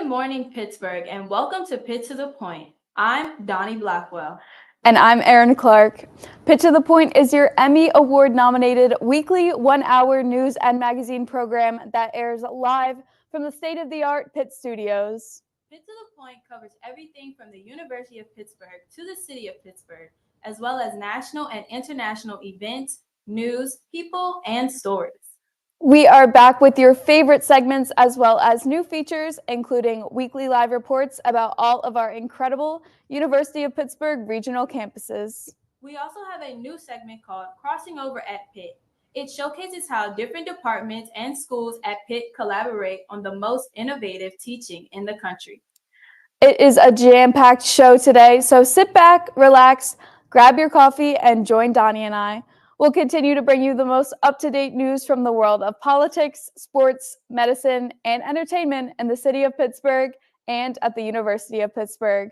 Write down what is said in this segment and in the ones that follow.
Good morning, Pittsburgh, and welcome to Pitt to the Point. I'm Donnie Blackwell. And I'm Erin Clark. Pitt to the Point is your Emmy Award-nominated weekly one-hour news and magazine program that airs live from the state-of-the-art Pitt Studios. Pitt to the Point covers everything from the University of Pittsburgh to the City of Pittsburgh, as well as national and international events, news, people, and stories. We are back with your favorite segments as well as new features, including weekly live reports about all of our incredible University of Pittsburgh regional campuses. We also have a new segment called Crossing Over at Pitt. It showcases how different departments and schools at Pitt collaborate on the most innovative teaching in the country. It is a jam-packed show today, so sit back, relax, grab your coffee, and join Donnie and I. We'll continue to bring you the most up-to-date news from the world of politics, sports, medicine, and entertainment in the city of Pittsburgh and at the University of Pittsburgh.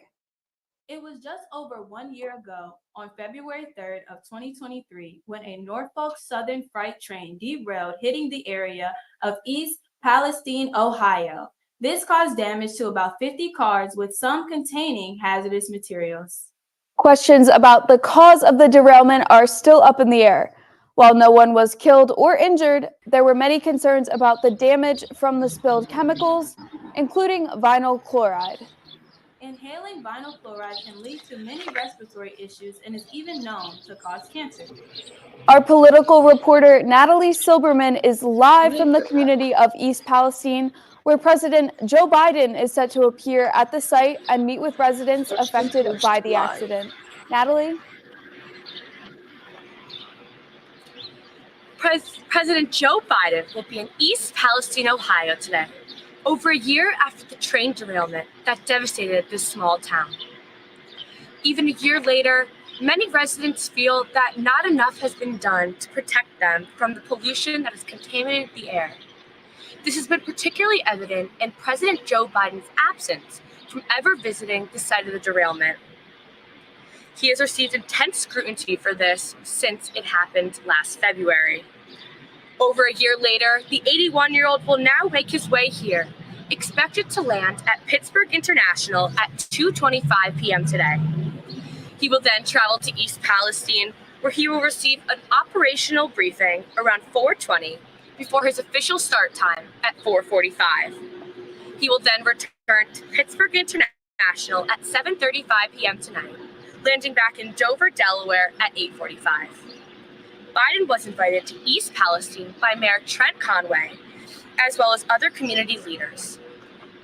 It was just over 1 year ago, on February 3rd of 2023, when a Norfolk Southern freight train derailed hitting the area of East Palestine, Ohio. This caused damage to about 50 cars, with some containing hazardous materials. Questions about the cause of the derailment are still up in the air. While no one was killed or injured, there were many concerns about the damage from the spilled chemicals, including vinyl chloride. Inhaling vinyl chloride can lead to many respiratory issues and is even known to cause cancer. Our political reporter, Natalie Silberman, is live from the community of East Palestine, where President Joe Biden is set to appear at the site and meet with residents affected by the accident. Natalie? President Joe Biden will be in East Palestine, Ohio today, over a year after the train derailment that devastated this small town. Even a year later, many residents feel that not enough has been done to protect them from the pollution that has contaminated the air. This has been particularly evident in President Joe Biden's absence from ever visiting the site of the derailment. He has received intense scrutiny for this since it happened last February. Over a year later, the 81-year-old will now make his way here, expected to land at Pittsburgh International at 2:25 p.m. today. He will then travel to East Palestine, where he will receive an operational briefing around 4:20 before his official start time at 4:45. He will then return to Pittsburgh International at 7:35 p.m. tonight, landing back in Dover, Delaware at 8:45. Biden was invited to East Palestine by Mayor Trent Conway, as well as other community leaders.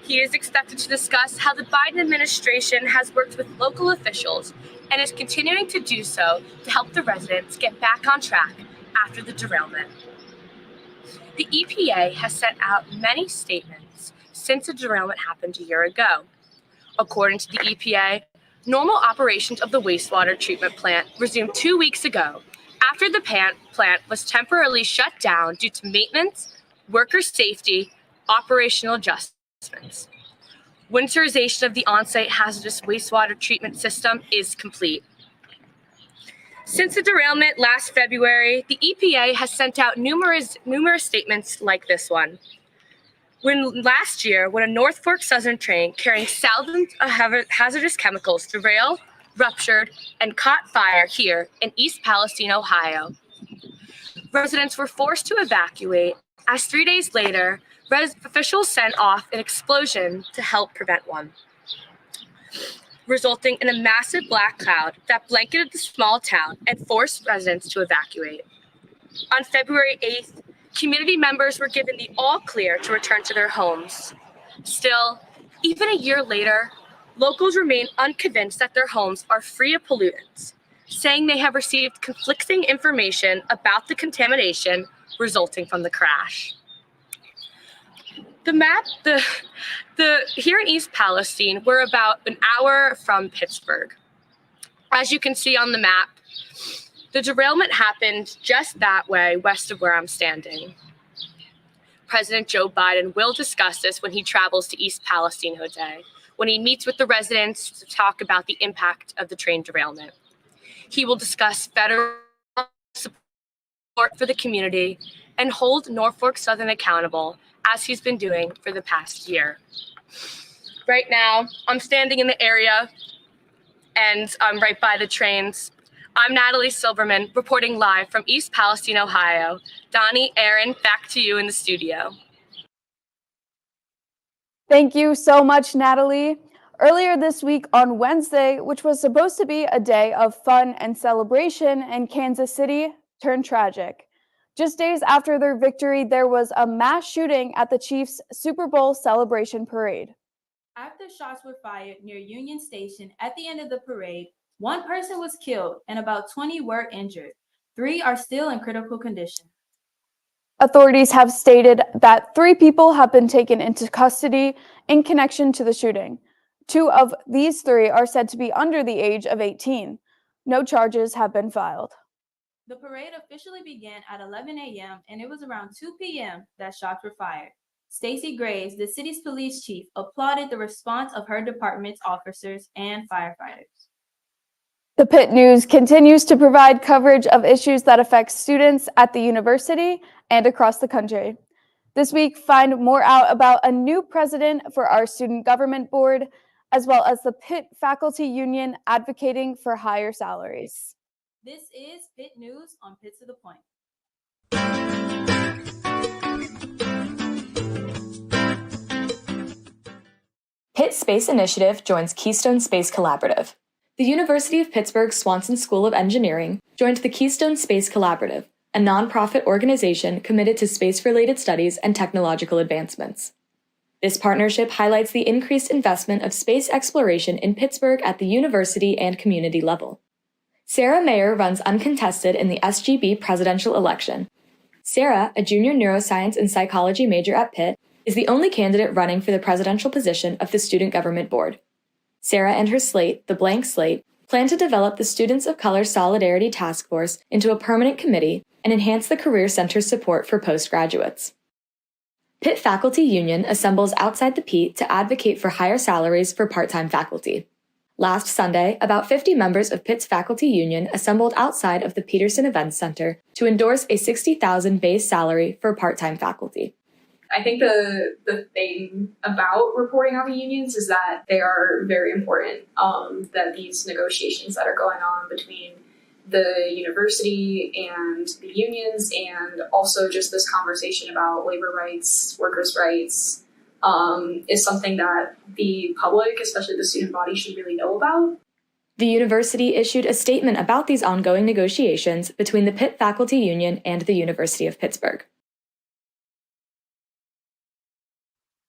He is expected to discuss how the Biden administration has worked with local officials and is continuing to do so to help the residents get back on track after the derailment. The EPA has sent out many statements since the derailment happened a year ago. According to the EPA, normal operations of the wastewater treatment plant resumed 2 weeks ago after the plant was temporarily shut down due to maintenance, worker safety, operational adjustments. Winterization of the on-site hazardous wastewater treatment system is complete. Since the derailment last February, the EPA has sent out numerous statements like this one. Last year, when a Norfolk Southern train carrying thousands of hazardous chemicals derailed, ruptured, and caught fire here in East Palestine, Ohio. Residents were forced to evacuate, as 3 days later, officials sent off an explosion to help prevent one, resulting in a massive black cloud that blanketed the small town and forced residents to evacuate. On February 8th, community members were given the all clear to return to their homes. Still, even a year later, locals remain unconvinced that their homes are free of pollutants, saying they have received conflicting information about the contamination resulting from the crash. Here in East Palestine, we're about an hour from Pittsburgh. As you can see on the map, the derailment happened just that way west of where I'm standing. President Joe Biden will discuss this when he travels to East Palestine today, when he meets with the residents to talk about the impact of the train derailment. He will discuss federal support for the community and hold Norfolk Southern accountable, as he's been doing for the past year. Right now, I'm standing in the area and I'm right by the trains. I'm Natalie Silverman, reporting live from East Palestine, Ohio. Donnie, Aaron, back to you in the studio. Thank you so much, Natalie. Earlier this week on Wednesday, which was supposed to be a day of fun and celebration in Kansas City, turned tragic. Just days after their victory, there was a mass shooting at the Chiefs' Super Bowl celebration parade. After shots were fired near Union Station at the end of the parade, one person was killed and about 20 were injured. 3 are still in critical condition. Authorities have stated that 3 people have been taken into custody in connection to the shooting. 2 of these 3 are said to be under the age of 18. No charges have been filed. The parade officially began at 11 a.m. and it was around 2 p.m. that shots were fired. Stacey Graves, the city's police chief, applauded the response of her department's officers and firefighters. The Pitt News continues to provide coverage of issues that affect students at the university and across the country. This week, find more out about a new president for our student government board, as well as the Pitt Faculty Union advocating for higher salaries. This is Pitt News on Pitt to the Point. Pitt Space Initiative joins Keystone Space Collaborative. The University of Pittsburgh Swanson School of Engineering joined the Keystone Space Collaborative, a nonprofit organization committed to space-related studies and technological advancements. This partnership highlights the increased investment of space exploration in Pittsburgh at the university and community level. Sarah Mayer runs uncontested in the SGB presidential election. Sarah, a junior neuroscience and psychology major at Pitt, is the only candidate running for the presidential position of the Student Government Board. Sarah and her slate, the Blank Slate, plan to develop the Students of Color Solidarity Task Force into a permanent committee and enhance the Career Center's support for postgraduates. Pitt Faculty Union assembles outside the P to advocate for higher salaries for part-time faculty. Last Sunday, about 50 members of Pitt's Faculty Union assembled outside of the Peterson Events Center to endorse a $60,000 base salary for part-time faculty. I think the thing about reporting on the unions is that they are very important, that these negotiations that are going on between the university and the unions, and also just this conversation about labor rights, workers' rights, is something that the public, especially the student body, should really know about. The university issued a statement about these ongoing negotiations between the Pitt Faculty Union and the University of Pittsburgh.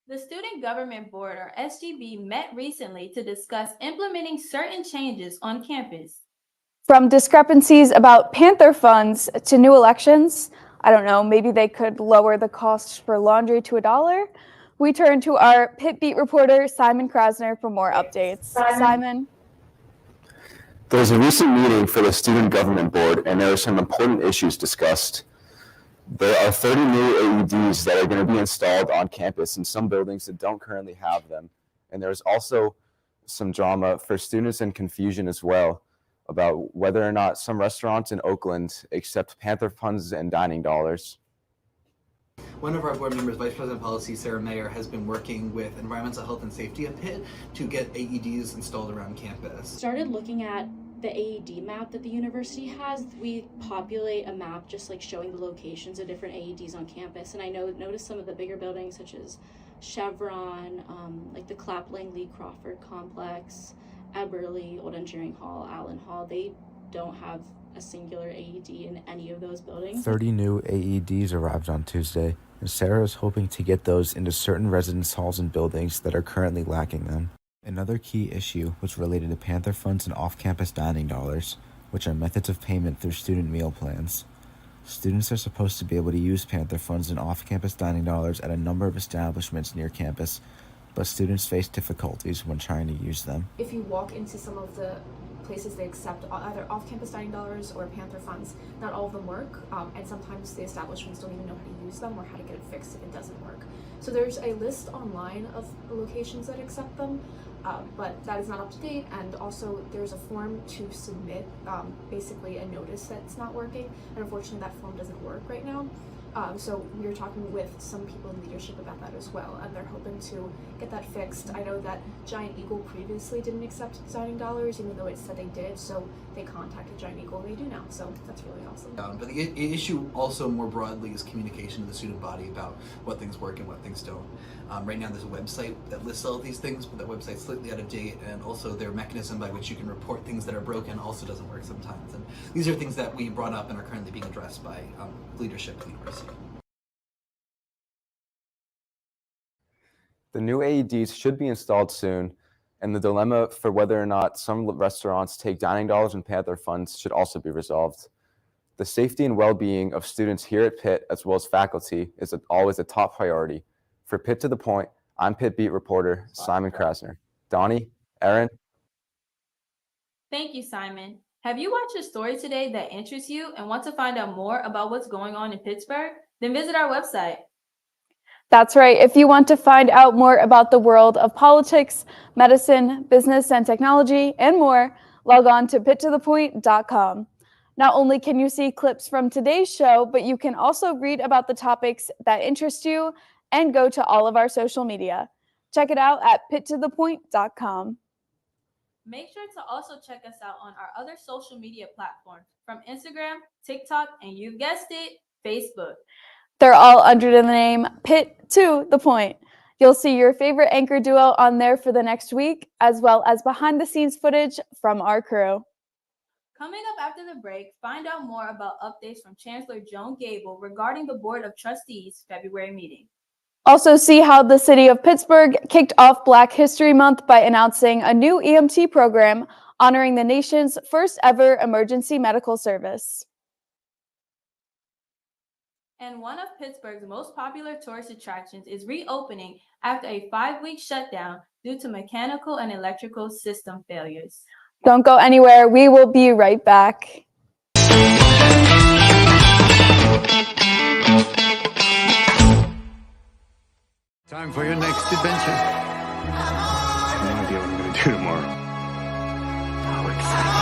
The Student Government Board, or SGB, met recently to discuss implementing certain changes on campus. From discrepancies about Panther funds to new elections, I don't know, maybe they could lower the cost for laundry to $1. We turn to our Pitt Beat reporter, Simon Krasner, for more updates. Simon? There was a recent meeting for the Student Government Board, and there are some important issues discussed. There are 30 new AEDs that are going to be installed on campus in some buildings that don't currently have them. And there's also some drama for students and confusion as well about whether or not some restaurants in Oakland accept Panther funds and dining dollars. One of our board members, Vice President Policy Sarah Mayer, has been working with Environmental Health and Safety at Pitt to get AEDs installed around campus. Started looking at the AED map that the university has. We populate a map just like showing the locations of different AEDs on campus, and I noticed some of the bigger buildings such as Chevron, like the Clapling Lee Crawford complex, Eberly, Old Engineering Hall, Allen Hall, they don't have a singular AED in any of those buildings. 30 new AEDs arrived on Tuesday, and Sarah is hoping to get those into certain residence halls and buildings that are currently lacking them. Another key issue was related to Panther funds and off-campus dining dollars, which are methods of payment through student meal plans. Students are supposed to be able to use Panther funds and off-campus dining dollars at a number of establishments near campus, but students face difficulties when trying to use them. If you walk into some of the places they accept either off-campus dining dollars or Panther funds, not all of them work, and sometimes the establishments don't even know how to use them or how to get it fixed if it doesn't work. So there's a list online of locations that accept them, but that is not up to date, and also there's a form to submit basically a notice that it's not working, and unfortunately that form doesn't work right now. So we were talking with some people in leadership about that as well, and they're hoping to get that fixed. I know that Giant Eagle previously didn't accept dining dollars, even though it said they did, so they contacted Giant Eagle and they do now, so that's really awesome. But the issue also more broadly is communication to the student body about what things work and what things don't. Right now there's a website that lists all of these things, but that website's slightly out of date, and also their mechanism by which you can report things that are broken also doesn't work sometimes. And these are things that we brought up and are currently being addressed by leadership at the university. The new AEDs should be installed soon, and the dilemma for whether or not some restaurants take dining dollars and Panther funds should also be resolved. The safety and well-being of students here at Pitt, as well as faculty, is always a top priority. For Pitt to the Point, I'm Pitt Beat reporter Simon Krasner. Donnie, Erin. Thank you, Simon. Have you watched a story today that interests you and want to find out more about what's going on in Pittsburgh? Then visit our website. That's right. If you want to find out more about the world of politics, medicine, business, and technology, and more, log on to pittothepoint.com. Not only can you see clips from today's show, but you can also read about the topics that interest you and go to all of our social media. Check it out at pittothepoint.com. Make sure to also check us out on our other social media platforms from Instagram, TikTok, and you guessed it, Facebook. They're all under the name Pitt to the Point. You'll see your favorite anchor duo on there for the next week, as well as behind-the-scenes footage from our crew. Coming up after the break, find out more about updates from Chancellor Joan Gable regarding the Board of Trustees' February meeting. Also see how the City of Pittsburgh kicked off Black History Month by announcing a new EMT program honoring the nation's first ever emergency medical service. And one of Pittsburgh's most popular tourist attractions is reopening after a 5-week shutdown due to mechanical and electrical system failures. Don't go anywhere. We will be right back. Time for your next adventure. No idea what I'm going to do tomorrow. How exciting.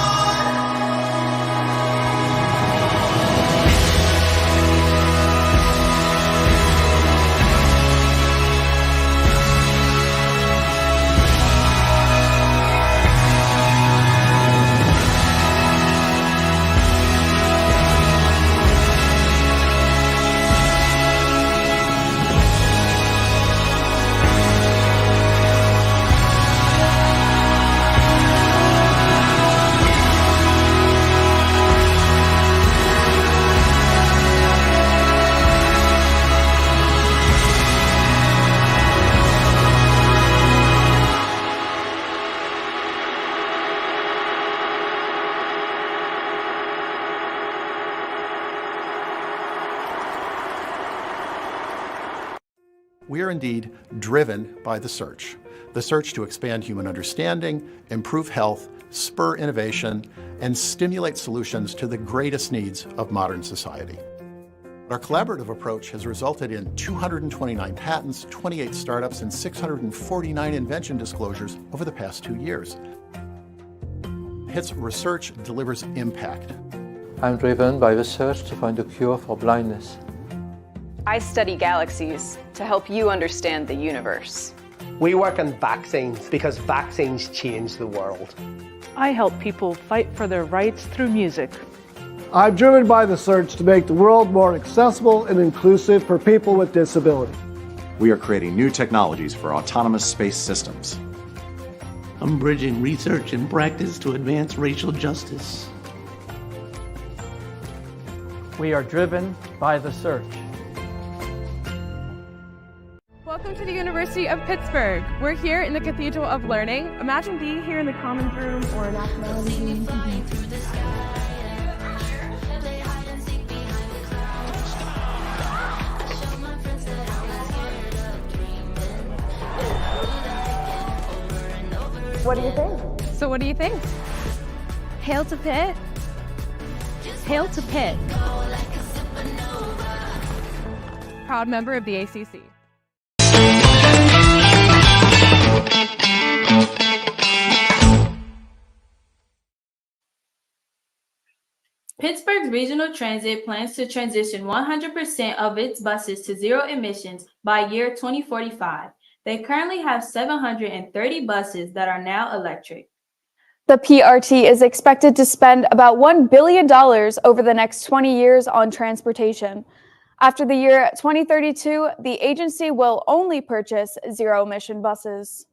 We are indeed driven by the search to expand human understanding, improve health, spur innovation, and stimulate solutions to the greatest needs of modern society. Our collaborative approach has resulted in 229 patents, 28 startups, and 649 invention disclosures over the past 2 years. Pitt's research delivers impact. I'm driven by the search to find a cure for blindness. I study galaxies to help you understand the universe. We work on vaccines because vaccines change the world. I help people fight for their rights through music. I'm driven by the search to make the world more accessible and inclusive for people with disabilities. We are creating new technologies for autonomous space systems. I'm bridging research and practice to advance racial justice. We are driven by the search. Welcome to the University of Pittsburgh. We're here in the Cathedral of Learning. Imagine being here in the Commons Room or an Nationality Room. What do you think? So what do you think? Hail to Pitt. Hail to Pitt. Proud member of the ACC. Pittsburgh Pittsburgh's Regional Transit plans to transition 100% of its buses to zero emissions by year 2045. They currently have 730 buses that are now electric. The PRT is expected to spend about $1 billion over the next 20 years on transportation. After the year 2032, the agency will only purchase zero-emission buses.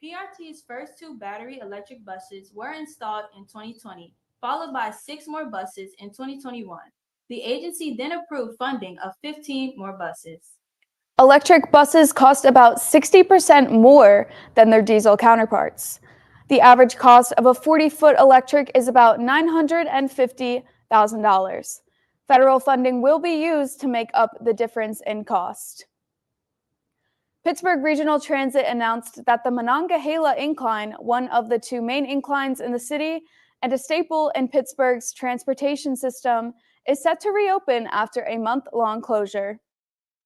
PRT's first 2 battery electric buses were installed in 2020, followed by 6 more buses in 2021. The agency then approved funding of 15 more buses. Electric buses cost about 60% more than their diesel counterparts. The average cost of a 40-foot electric is about $950,000. Federal funding will be used to make up the difference in cost. Pittsburgh Regional Transit announced that the Monongahela Incline, one of the 2 main inclines in the city and a staple in Pittsburgh's transportation system, is set to reopen after a month-long closure.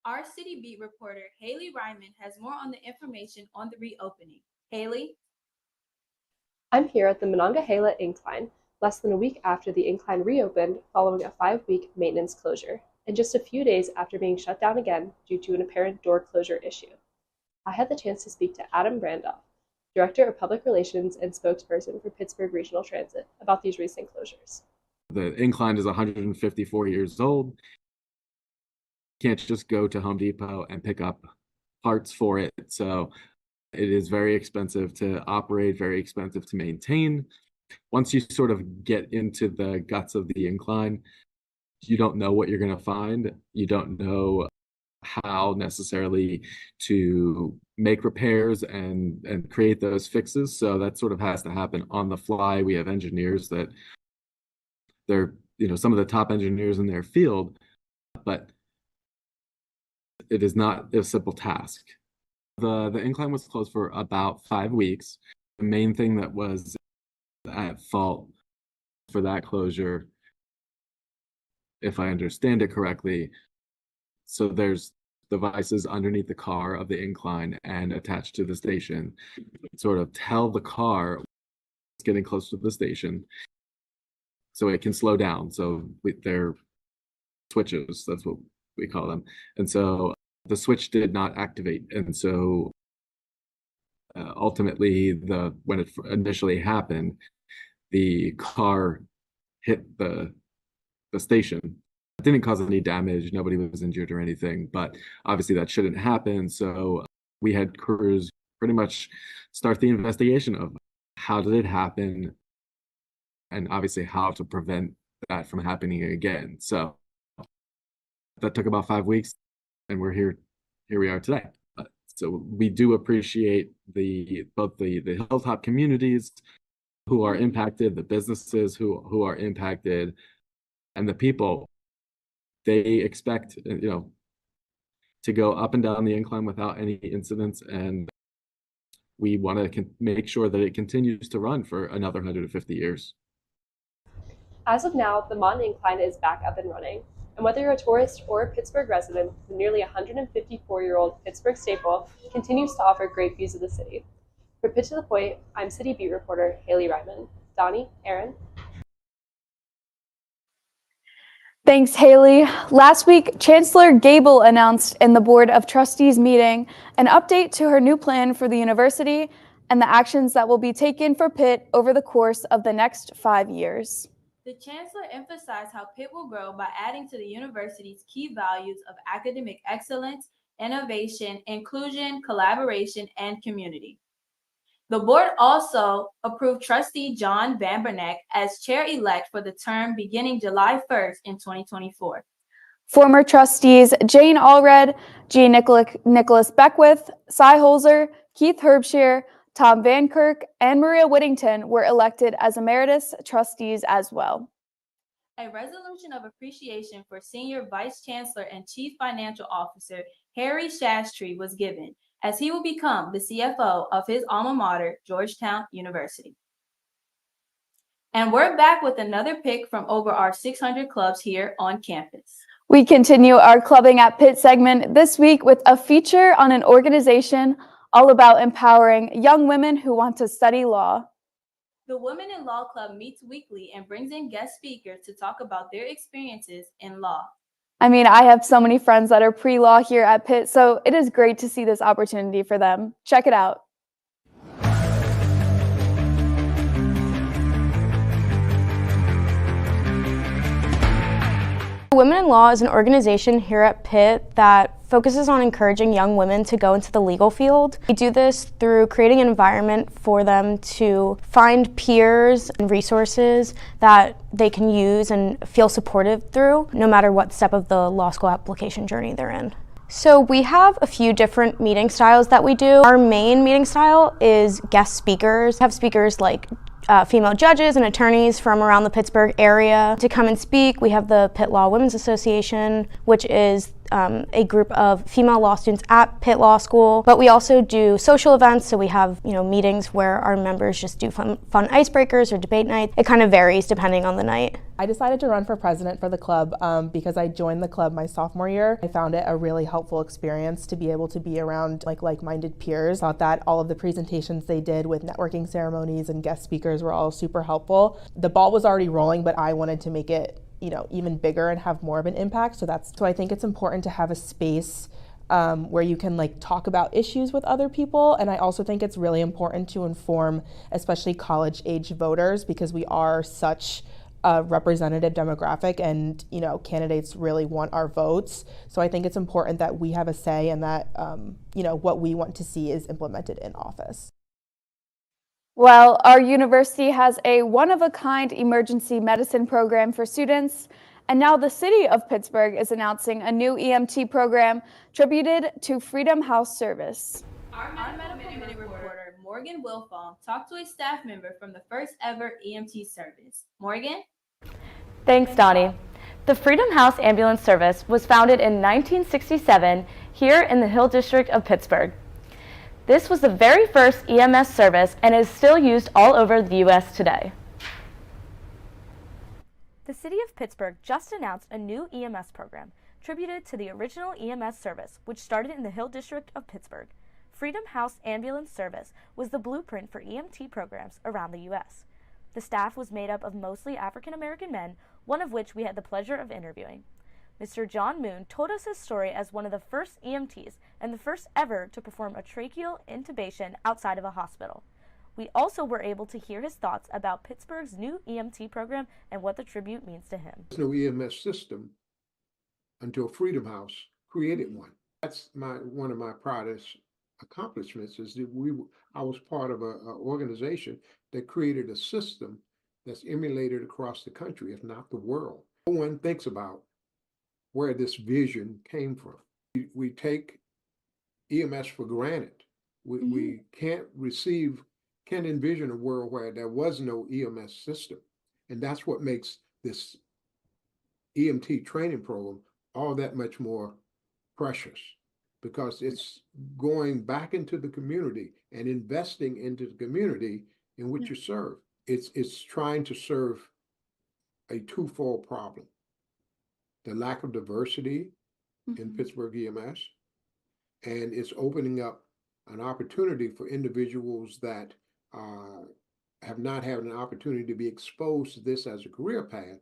Our City Beat reporter, Haley Ryman, has more on the information on the reopening. Haley? I'm here at the Monongahela Incline, less than a week after the incline reopened following a 5-week maintenance closure, and just a few days after being shut down again due to an apparent door closure issue. I had the chance to speak to Adam Brandoff, Director of Public Relations and spokesperson for Pittsburgh Regional Transit, about these recent closures. The incline is 154 years old. You can't just go to Home Depot and pick up parts for it. So it is very expensive to operate, very expensive to maintain. Once you sort of get into the guts of the incline, you don't know what you're going to find. You don't know how necessarily to make repairs and create those fixes. So that sort of has to happen on the fly. We have engineers that they're, some of the top engineers in their field, but it is not a simple task. The incline was closed for about 5 weeks. The main thing that was at fault for that closure, if I understand it correctly, so there's devices underneath the car of the incline and attached to the station, sort of tell the car it's getting close to the station so it can slow down. So they're switches, that's what we call them. And so the switch did not activate. And so ultimately, when it initially happened, the car hit the station. It didn't cause any damage. Nobody was injured or anything, but obviously that shouldn't happen. So we had crews pretty much start the investigation of how did it happen, and obviously how to prevent that from happening again. So that took about 5 weeks, and we're here we are today. So we do appreciate both the hilltop communities who are impacted, the businesses who are impacted, and the people. They expect to go up and down the incline without any incidents, and we want to make sure that it continues to run for another 150 years. As of now, the Mon Incline is back up and running. And whether you're a tourist or a Pittsburgh resident, the nearly 154-year-old Pittsburgh staple continues to offer great views of the city. For Pitch to the Point, I'm City Beat reporter Haley Ryman. Donnie, Aaron. Thanks, Haley. Last week, Chancellor Gable announced in the Board of Trustees meeting an update to her new plan for the university and the actions that will be taken for Pitt over the course of the next 5 years. The Chancellor emphasized how Pitt will grow by adding to the university's key values of academic excellence, innovation, inclusion, collaboration, and community. The board also approved Trustee John Van Berneck as chair-elect for the term beginning July 1st in 2024. Former trustees Jane Allred, G. Nicholas Beckwith, Cy Holzer, Keith Herbshire, Tom Van Kirk, and Maria Whittington were elected as emeritus trustees as well. A resolution of appreciation for Senior Vice Chancellor and Chief Financial Officer Harry Shastry was given, as he will become the CFO of his alma mater, Georgetown University. And we're back with another pick from over our 600 clubs here on campus. We continue our Clubbing at Pitt segment this week with a feature on an organization all about empowering young women who want to study law. The Women in Law Club meets weekly and brings in guest speakers to talk about their experiences in law. I mean, I have so many friends that are pre-law here at Pitt, so it is great to see this opportunity for them. Check it out. Women in Law is an organization here at Pitt that focuses on encouraging young women to go into the legal field. We do this through creating an environment for them to find peers and resources that they can use and feel supported through, no matter what step of the law school application journey they're in. So we have a few different meeting styles that we do. Our main meeting style is guest speakers. We have speakers like female judges and attorneys from around the Pittsburgh area to come and speak. We have the Pitt Law Women's Association, which is a group of female law students at Pitt Law School. But we also do social events, so we have meetings where our members just do fun icebreakers or debate nights. It kind of varies depending on the night. I decided to run for president for the club because I joined the club my sophomore year. I found it a really helpful experience to be able to be around like-minded peers. Thought that all of the presentations they did with networking ceremonies and guest speakers were all super helpful. The ball was already rolling, but I wanted to make it even bigger and have more of an impact. So I think it's important to have a space where you can talk about issues with other people. And I also think it's really important to inform, especially college-age voters, because we are such a representative demographic and candidates really want our votes. So I think it's important that we have a say and that what we want to see is implemented in office. Well, our university has a one-of-a-kind emergency medicine program for students, and now the City of Pittsburgh is announcing a new EMT program tributed to Freedom House Service. Our medical reporter, Morgan Wilfong, talked to a staff member from the first ever EMT service. Morgan? Thanks, Donnie. The Freedom House Ambulance Service was founded in 1967 here in the Hill District of Pittsburgh. This was the very first EMS service and is still used all over the U.S. today. The City of Pittsburgh just announced a new EMS program tributed to the original EMS service, which started in the Hill District of Pittsburgh. Freedom House Ambulance Service was the blueprint for EMT programs around the U.S. The staff was made up of mostly African American men, one of which we had the pleasure of interviewing. Mr. John Moon told us his story as one of the first EMTs and the first ever to perform a tracheal intubation outside of a hospital. We also were able to hear his thoughts about Pittsburgh's new EMT program and what the tribute means to him. There's no EMS system until Freedom House created one. That's one of my proudest accomplishments is that I was part of an organization that created a system that's emulated across the country, if not the world. No one thinks about where this vision came from. We take EMS for granted. We can't envision a world where there was no EMS system. And that's what makes this EMT training program all that much more precious, because it's going back into the community and investing into the community in which you serve. It's trying to serve a twofold problem: the lack of diversity in Pittsburgh EMS, and it's opening up an opportunity for individuals that have not had an opportunity to be exposed to this as a career path,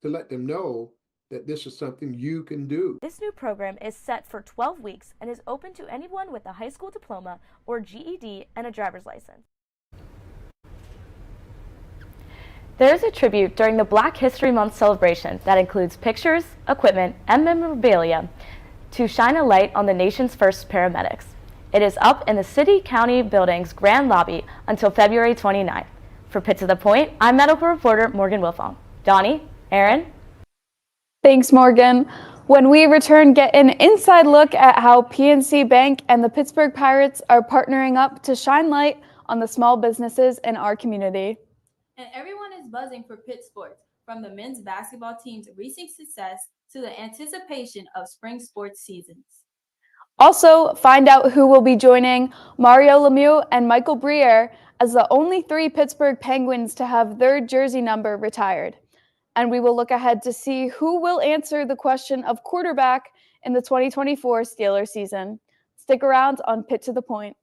to let them know that this is something you can do. This new program is set for 12 weeks and is open to anyone with a high school diploma or GED and a driver's license. There is a tribute during the Black History Month celebration that includes pictures, equipment, and memorabilia to shine a light on the nation's first paramedics. It is up in the City County Building's Grand Lobby until February 29th. For Pitt to the Point, I'm medical reporter Morgan Wilfong. Donnie, Aaron? Thanks, Morgan. When we return, get an inside look at how PNC Bank and the Pittsburgh Pirates are partnering up to shine light on the small businesses in our community. And everyone is buzzing for Pitt sports, from the men's basketball team's recent success to the anticipation of spring sports seasons. Also, find out who will be joining Mario Lemieux and Michael Briere as the only 3 Pittsburgh Penguins to have their jersey number retired. And we will look ahead to see who will answer the question of quarterback in the 2024 Steelers season. Stick around on Pitt to the Point.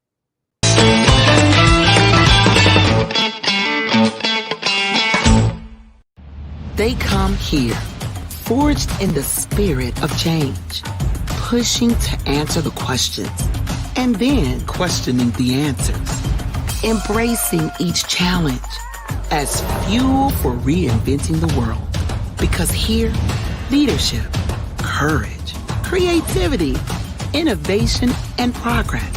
They come here, forged in the spirit of change, pushing to answer the questions, and then questioning the answers, embracing each challenge as fuel for reinventing the world. Because here, leadership, courage, creativity, innovation, and progress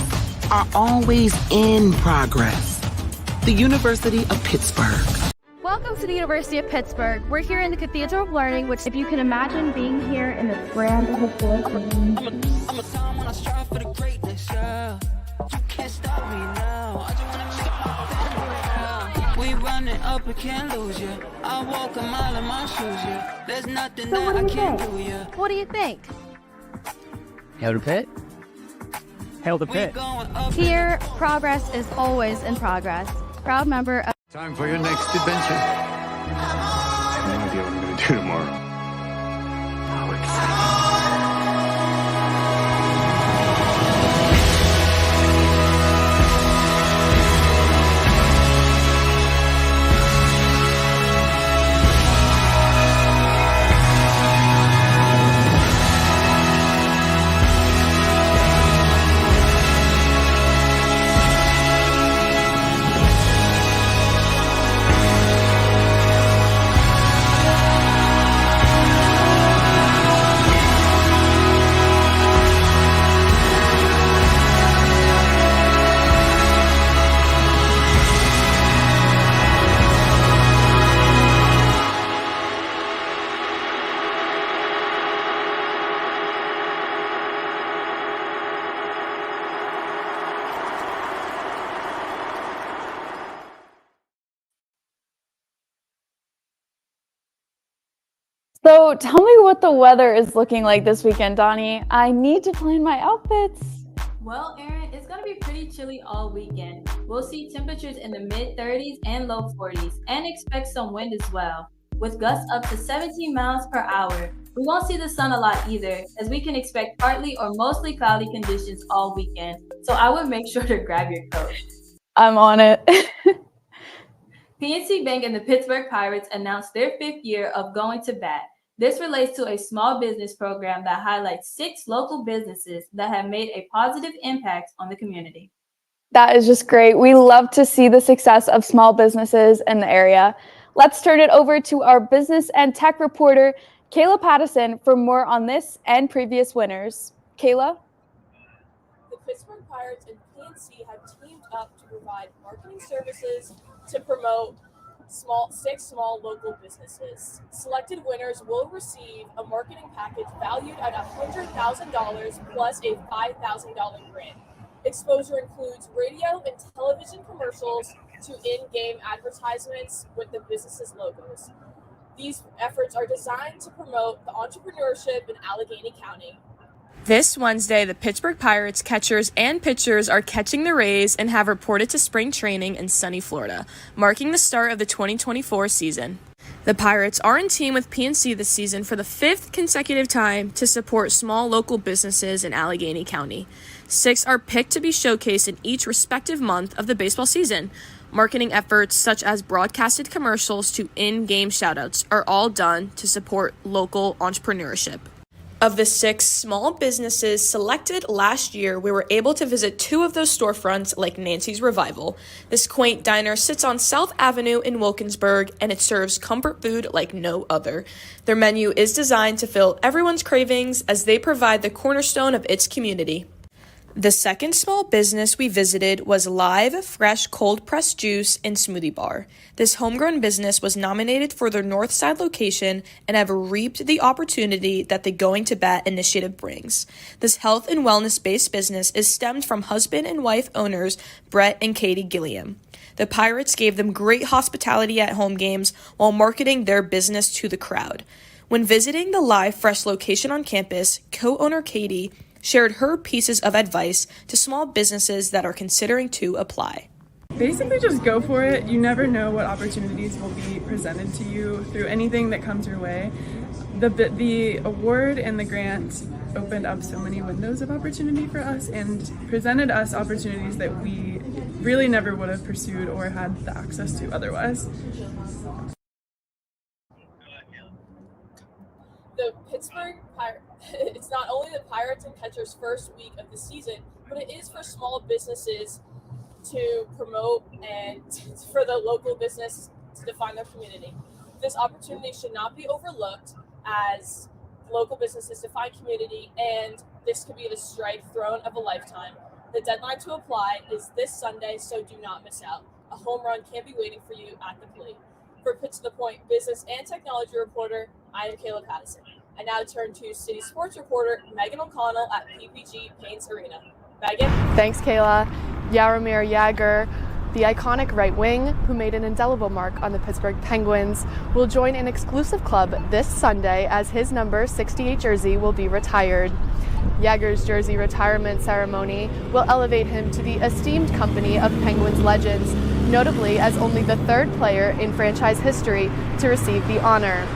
are always in progress. The University of Pittsburgh. Welcome to the University of Pittsburgh. We're here in the Cathedral of Learning, which, if you can imagine being here in this grand historic building. I'm a time when I strive for the greatness, yeah. You can't stop me now. I just wanna we running up, we can't lose you. I walk a mile in my shoes, yeah. There's nothing that I can't do, yeah. What do you think? Hail to Pitt. Hail to Pitt. Here, progress is always in progress. Proud member of... Time for your next adventure. I have no idea what I'm going to do tomorrow. How exciting. So tell me what the weather is looking like this weekend, Donnie. I need to plan my outfits. Well, Erin, it's going to be pretty chilly all weekend. We'll see temperatures in the mid-30s and low 40s and expect some wind as well, with gusts up to 17 miles per hour. We won't see the sun a lot either, as we can expect partly or mostly cloudy conditions all weekend. So I would make sure to grab your coat. I'm on it. PNC Bank and the Pittsburgh Pirates announced their 5th year of Going to Bat. This relates to a small business program that highlights 6 local businesses that have made a positive impact on the community. That is just great. We love to see the success of small businesses in the area. Let's turn it over to our business and tech reporter, Kayla Pattison, for more on this and previous winners. Kayla? The Pittsburgh Pirates and PNC have teamed up to provide marketing services to promote 6 small local businesses. Selected winners will receive a marketing package valued at $100,000 plus a $5,000 grant. Exposure includes radio and television commercials to in-game advertisements with the business's logos. These efforts are designed to promote the entrepreneurship in Allegheny County. This Wednesday, the Pittsburgh Pirates catchers and pitchers are catching the Rays and have reported to spring training in sunny Florida, marking the start of the 2024 season. The Pirates are in team with PNC this season for the 5th consecutive time to support small local businesses in Allegheny County. 6 are picked to be showcased in each respective month of the baseball season. Marketing efforts such as broadcasted commercials to in-game shoutouts are all done to support local entrepreneurship. Of the 6 small businesses selected last year, we were able to visit 2 of those storefronts, like Nancy's Revival. This quaint diner sits on South Avenue in Wilkinsburg, and it serves comfort food like no other. Their menu is designed to fill everyone's cravings as they provide the cornerstone of its community. The second small business we visited was Live Fresh Cold Pressed Juice and Smoothie Bar. This homegrown business was nominated for their Northside location and have reaped the opportunity that the Going to Bat initiative brings. This health and wellness-based business is stemmed from husband and wife owners Brett and Katie Gilliam. The Pirates gave them great hospitality at home games while marketing their business to the crowd. When visiting the Live Fresh location on campus, co-owner Katie shared her pieces of advice to small businesses that are considering to apply. Basically just go for it. You never know what opportunities will be presented to you through anything that comes your way. The award and the grant opened up so many windows of opportunity for us and presented us opportunities that we really never would have pursued or had the access to otherwise. The it's not only the Pirates and Catchers' first week of the season, but it is for small businesses to promote and for the local business to define their community. This opportunity should not be overlooked as local businesses define community, and this could be the strike thrown of a lifetime. The deadline to apply is this Sunday, so do not miss out. A home run can be waiting for you at the plate. For Pitt to the Point business and technology reporter, I am Kayla Pattison. I now turn to City Sports reporter Megan O'Connell at PPG Paints Arena. Megan? Thanks, Kayla. Jaromir Jagr, the iconic right wing who made an indelible mark on the Pittsburgh Penguins, will join an exclusive club this Sunday as his number 68 jersey will be retired. Jagr's jersey retirement ceremony will elevate him to the esteemed company of Penguins legends, notably as only the third player in franchise history to receive the honor.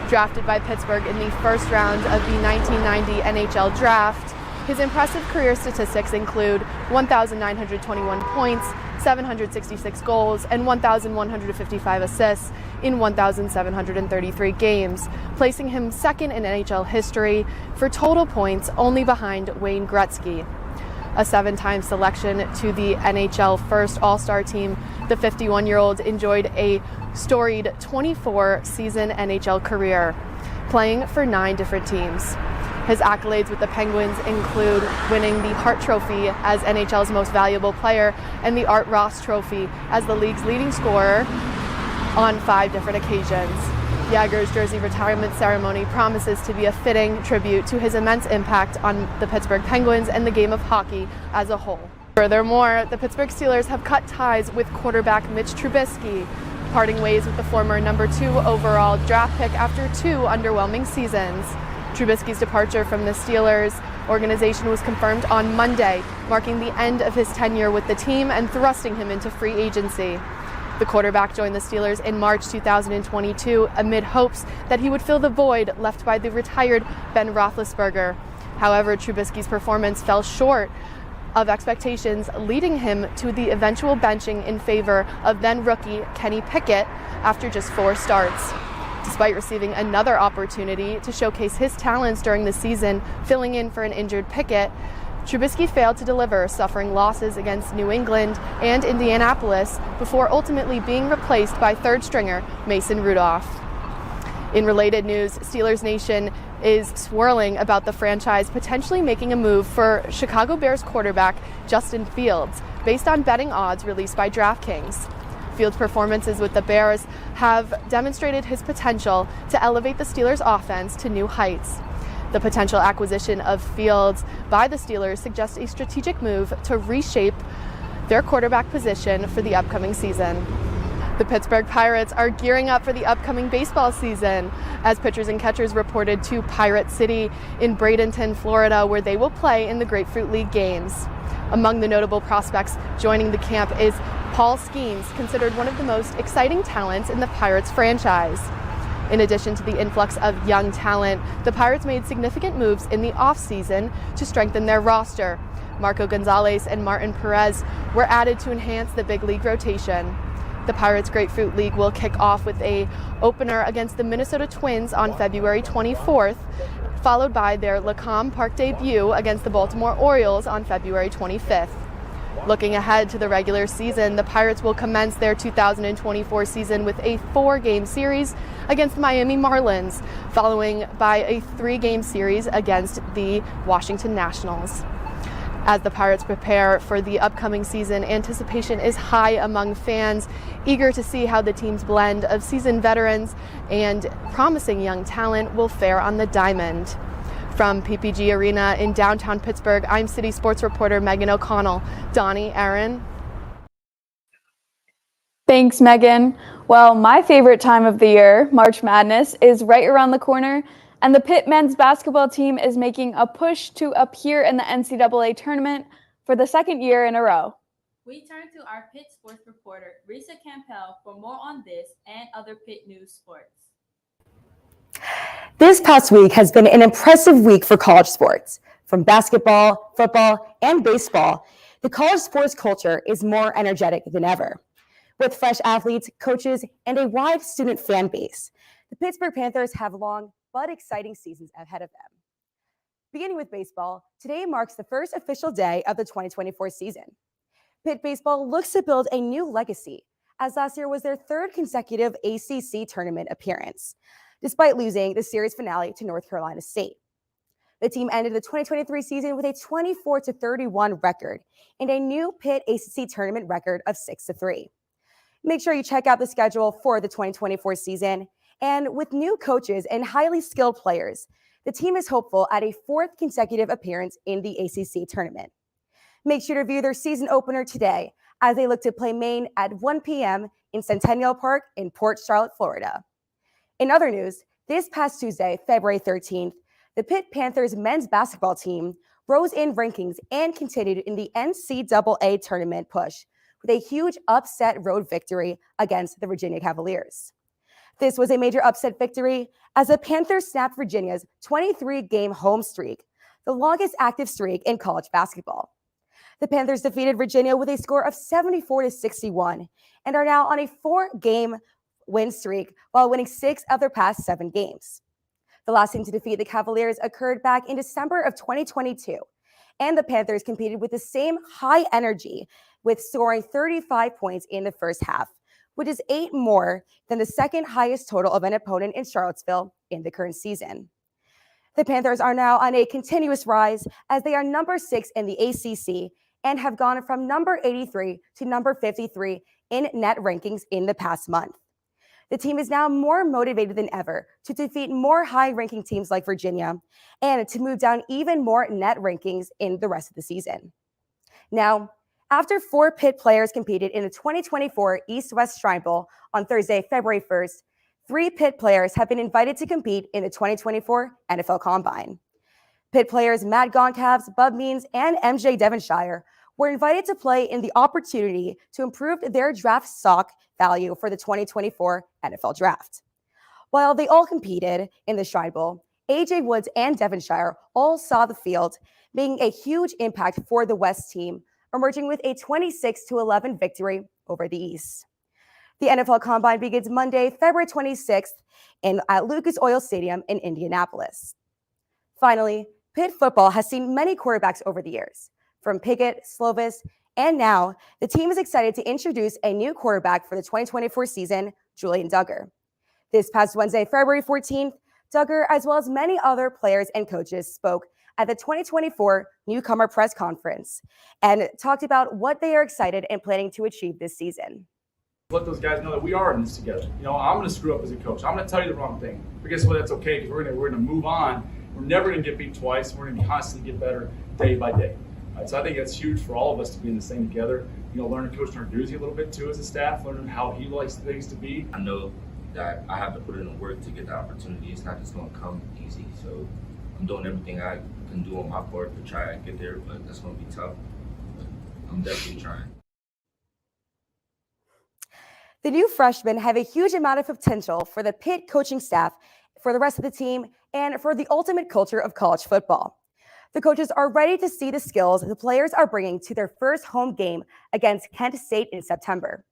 Drafted by Pittsburgh in the first round of the 1990 NHL draft, his impressive career statistics include 1,921 points, 766 goals, and 1,155 assists in 1,733 games, placing him second in NHL history for total points, only behind Wayne Gretzky. A 7-time selection to the NHL first All-Star team, the 51-year-old enjoyed a storied 24-season NHL career, playing for 9 different teams. His accolades with the Penguins include winning the Hart Trophy as NHL's most valuable player and the Art Ross Trophy as the league's leading scorer on 5 different occasions. Jagr's jersey retirement ceremony promises to be a fitting tribute to his immense impact on the Pittsburgh Penguins and the game of hockey as a whole. Furthermore, the Pittsburgh Steelers have cut ties with quarterback Mitch Trubisky, parting ways with the former number 2 overall draft pick after 2 underwhelming seasons. Trubisky's departure from the Steelers organization was confirmed on Monday, marking the end of his tenure with the team and thrusting him into free agency. The quarterback joined the Steelers in March 2022 amid hopes that he would fill the void left by the retired Ben Roethlisberger. However, Trubisky's performance fell short of expectations, leading him to the eventual benching in favor of then-rookie Kenny Pickett after just 4 starts. Despite receiving another opportunity to showcase his talents during the season, filling in for an injured Pickett, Trubisky failed to deliver, suffering losses against New England and Indianapolis before ultimately being replaced by third-stringer Mason Rudolph. In related news, Steelers Nation is swirling about the franchise potentially making a move for Chicago Bears quarterback Justin Fields, based on betting odds released by DraftKings. Fields' performances with the Bears have demonstrated his potential to elevate the Steelers' offense to new heights. The potential acquisition of Fields by the Steelers suggests a strategic move to reshape their quarterback position for the upcoming season. The Pittsburgh Pirates are gearing up for the upcoming baseball season, as pitchers and catchers reported to Pirate City in Bradenton, Florida, where they will play in the Grapefruit League games. Among the notable prospects joining the camp is Paul Skeens, considered one of the most exciting talents in the Pirates franchise. In addition to the influx of young talent, the Pirates made significant moves in the offseason to strengthen their roster. Marco Gonzalez and Martin Perez were added to enhance the big league rotation. The Pirates Grapefruit League will kick off with an opener against the Minnesota Twins on February 24th, followed by their Lacombe Park debut against the Baltimore Orioles on February 25th. Looking ahead to the regular season, the Pirates will commence their 2024 season with a 4-game series against the Miami Marlins, following by a 3-game series against the Washington Nationals. As the Pirates prepare for the upcoming season, anticipation is high among fans, eager to see how the team's blend of seasoned veterans and promising young talent will fare on the diamond. From PPG Arena in downtown Pittsburgh, I'm City Sports reporter Megan O'Connell. Donnie, Aaron. Thanks, Megan. Well, my favorite time of the year, March Madness, is right around the corner, and the Pitt men's basketball team is making a push to appear in the NCAA tournament for the 2nd year in a row. We turn to our Pitt Sports reporter, Risa Campbell, for more on this and other Pitt news sports. This past week has been an impressive week for college sports. From basketball, football, and baseball, the college sports culture is more energetic than ever. With fresh athletes, coaches, and a wide student fan base, the Pittsburgh Panthers have long but exciting seasons ahead of them. Beginning with baseball, today marks the first official day of the 2024 season. Pitt baseball looks to build a new legacy, as last year was their third consecutive ACC tournament appearance, despite losing the series finale to North Carolina State. The team ended the 2023 season with a 24-31 record and a new Pitt ACC tournament record of 6-3. Make sure you check out the schedule for the 2024 season. And with new coaches and highly skilled players, the team is hopeful at a fourth consecutive appearance in the ACC tournament. Make sure to view their season opener today as they look to play Maine at 1 p.m. in Centennial Park in Port Charlotte, Florida. In other news, this past Tuesday, February 13th, the Pitt Panthers men's basketball team rose in rankings and continued in the NCAA tournament push with a huge upset road victory against the Virginia Cavaliers. This was a major upset victory as the Panthers snapped Virginia's 23-game home streak, the longest active streak in college basketball. The Panthers defeated Virginia with a score of 74-61 and are now on a 4-game win streak while winning 6 of their past 7 games. The last team to defeat the Cavaliers occurred back in December of 2022, and the Panthers competed with the same high energy with scoring 35 points in the first half, which is 8 more than the second highest total of an opponent in Charlottesville in the current season. The Panthers are now on a continuous rise as they are number 6 in the ACC and have gone from number 83 to number 53 in net rankings in the past month. The team is now more motivated than ever to defeat more high-ranking teams like Virginia and to move down even more net rankings in the rest of the season. Now, after 4 Pitt players competed in the 2024 East-West Shrine Bowl on Thursday, February 1st, 3 Pitt players have been invited to compete in the 2024 NFL Combine. Pitt players Matt Goncalves, Bub Means, and MJ Devonshire were invited to play in the opportunity to improve their draft stock value for the 2024 NFL Draft. While they all competed in the Shrine Bowl, AJ Woods and Devonshire all saw the field, making a huge impact for the West team, emerging with a 26-11 victory over the East. The NFL Combine begins Monday, February 26th at Lucas Oil Stadium in Indianapolis. Finally, Pitt football has seen many quarterbacks over the years, from Pickett, Slovis, and now the team is excited to introduce a new quarterback for the 2024 season, Julian Duggar. This past Wednesday, February 14th, Duggar, as well as many other players and coaches, spoke at the 2024 Newcomer Press Conference and talked about what they are excited and planning to achieve this season. Let those guys know that we are in this together. You know, I'm going to screw up as a coach. I'm going to tell you the wrong thing. But guess what? That's okay because we're going to move on. We're never going to get beat twice. We're going to constantly get better day by day. So I think it's huge for all of us to be in this thing together. You know, learning Coach Narduzzi a little bit too as a staff, learning how he likes things to be. I know that I have to put in the work to get the opportunity. It's not just going to come easy. So I'm doing everything I can do on my part to try and get there, but that's going to be tough. But I'm definitely trying. The new freshmen have a huge amount of potential for the Pitt coaching staff, for the rest of the team, and for the ultimate culture of college football. The coaches are ready to see the skills the players are bringing to their first home game against Kent State in September.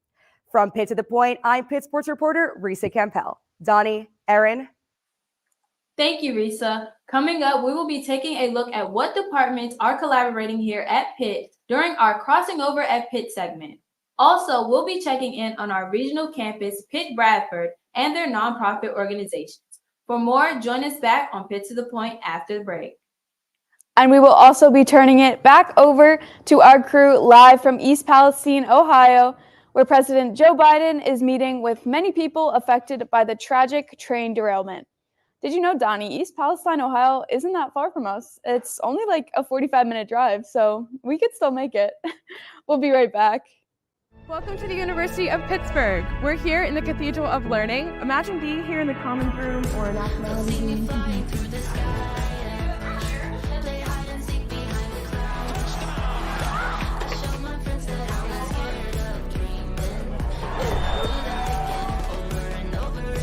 From Pitt to the Point, I'm Pitt sports reporter Risa Campbell. Donnie, Erin. Thank you, Risa. Coming up, we will be taking a look at what departments are collaborating here at Pitt during our Crossing Over at Pitt segment. Also, we'll be checking in on our regional campus, Pitt Bradford, and their nonprofit organizations. For more, join us back on Pitt to the Point after the break. And we will also be turning it back over to our crew live from East Palestine, Ohio, where President Joe Biden is meeting with many people affected by the tragic train derailment. Did you know, Donnie, East Palestine, Ohio isn't that far from us. It's only like a 45-minute drive, so we could still make it. We'll be right back. Welcome to the University of Pittsburgh. We're here in the Cathedral of Learning. Imagine being here in the Commons Room or an Nationality Room.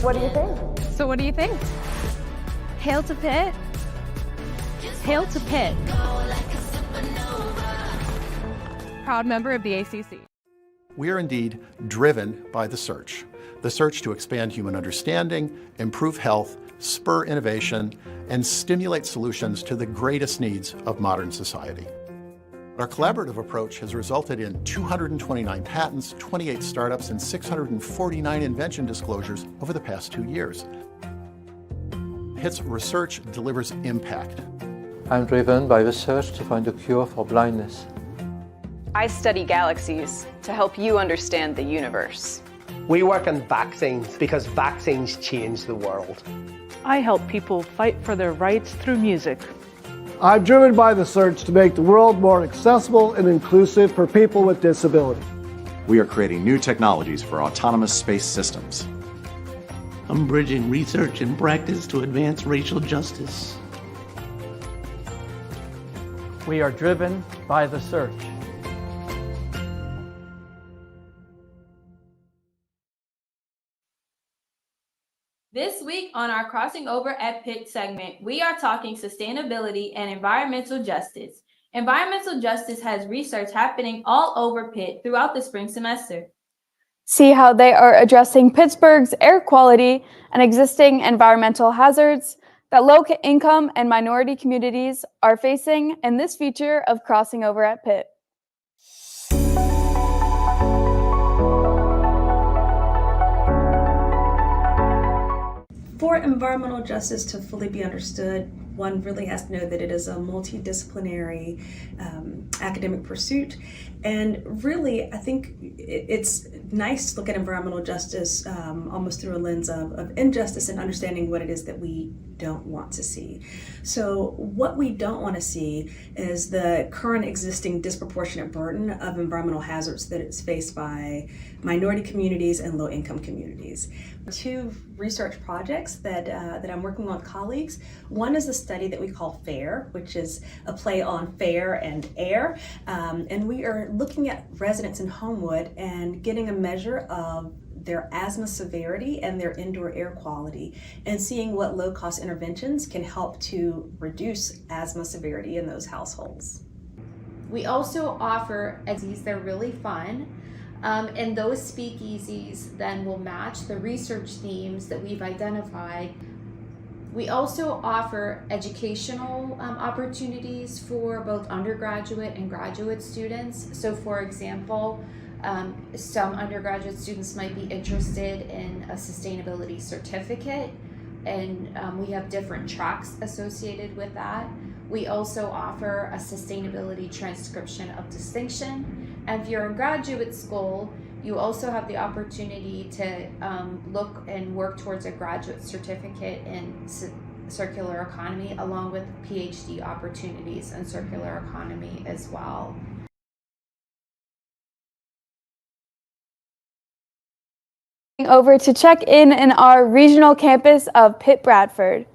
What do you think? So what do you think? Hail to Pitt. Hail to Pitt. Proud member of the ACC. We are indeed driven by the search to expand human understanding, improve health, spur innovation, and stimulate solutions to the greatest needs of modern society. Our collaborative approach has resulted in 229 patents, 28 startups, and 649 invention disclosures over the past 2 years. Pitt's research delivers impact. I'm driven by the search to find a cure for blindness. I study galaxies to help you understand the universe. We work on vaccines because vaccines change the world. I help people fight for their rights through music. I'm driven by the search to make the world more accessible and inclusive for people with disabilities. We are creating new technologies for autonomous space systems. I'm bridging research and practice to advance racial justice. We are driven by the search. This week on our Crossing Over at Pitt segment, we are talking sustainability and environmental justice. Environmental justice has research happening all over Pitt throughout the spring semester. See how they are addressing Pittsburgh's air quality and existing environmental hazards that low-income and minority communities are facing in this feature of Crossing Over at Pitt. For environmental justice to fully be understood, one really has to know that it is a multidisciplinary academic pursuit. And really, I think it's nice to look at environmental justice almost through a lens of injustice and understanding what it is that we don't want to see. So what we don't want to see is the current existing disproportionate burden of environmental hazards that is faced by minority communities and low-income communities. 2 research projects that I'm working on with colleagues. One is a study that we call FAIR, which is a play on fair and air. And we are looking at residents in Homewood and getting a measure of their asthma severity and their indoor air quality, and seeing what low-cost interventions can help to reduce asthma severity in those households. We also offer speakeasies. They're really fun. And those speakeasies then will match the research themes that we've identified. We also offer educational opportunities for both undergraduate and graduate students. So for example, some undergraduate students might be interested in a sustainability certificate, and we have different tracks associated with that. We also offer a sustainability transcription of distinction. And if you're in graduate school, you also have the opportunity to look and work towards a graduate certificate in circular economy, along with PhD opportunities in circular economy as well. Over to check in our regional campus of Pitt Bradford.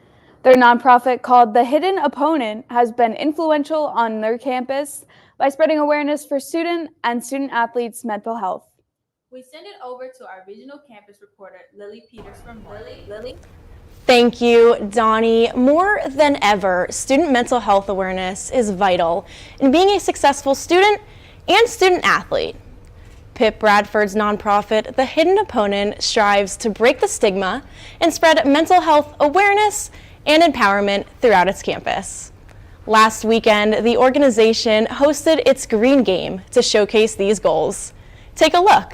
Their nonprofit called The Hidden Opponent has been influential on their campus by spreading awareness for student and student athletes' mental health. We send it over to our regional campus reporter, Lily Peters from Lily. Thank you, Donnie. More than ever, student mental health awareness is vital in being a successful student and student athlete. Pitt Bradford's nonprofit, The Hidden Opponent, strives to break the stigma and spread mental health awareness and empowerment throughout its campus. Last weekend, the organization hosted its Green Game to showcase these goals. Take a look.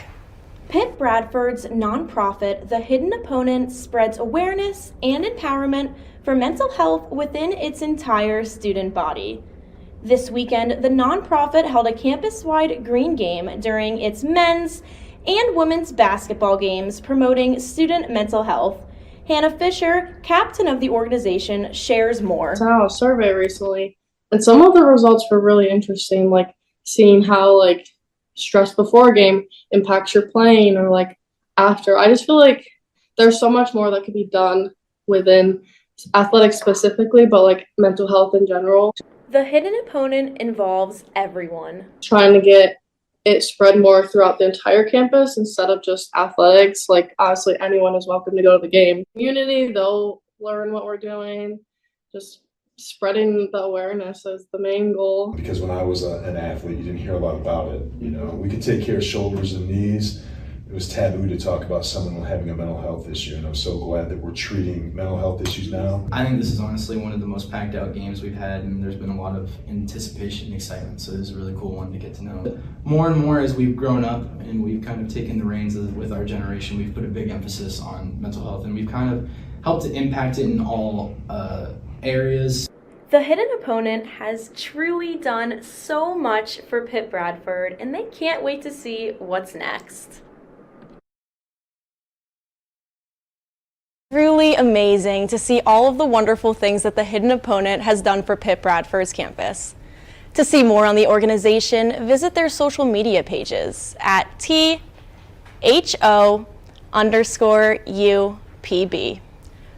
Pitt Bradford's nonprofit, The Hidden Opponent, spreads awareness and empowerment for mental health within its entire student body. This weekend, the nonprofit held a campus-wide Green Game during its men's and women's basketball games promoting student mental health. Hannah Fisher, captain of the organization, shares more. I sent out a survey recently, and some of the results were really interesting, like seeing how stress before a game impacts your playing or after. I just feel like there's so much more that could be done within athletics specifically, but mental health in general. The Hidden Opponent involves everyone. Trying to get it spread more throughout the entire campus instead of just athletics. Honestly, anyone is welcome to go to the game. Community, they'll learn what we're doing. Just spreading the awareness is the main goal. Because when I was an athlete, you didn't hear a lot about it. We could take care of shoulders and knees, it was taboo to talk about someone having a mental health issue, and I'm so glad that we're treating mental health issues now. I think this is honestly one of the most packed out games we've had, and there's been a lot of anticipation and excitement, so this is a really cool one to get to know. More and more as we've grown up and we've kind of taken the reins with our generation, we've put a big emphasis on mental health, and we've kind of helped to impact it in all areas. The hidden opponent has truly done so much for Pitt Bradford, and they can't wait to see what's next. Truly amazing to see all of the wonderful things that the hidden opponent has done for Pitt Bradford's campus. To see more on the organization, visit their social media pages at THO_UPB.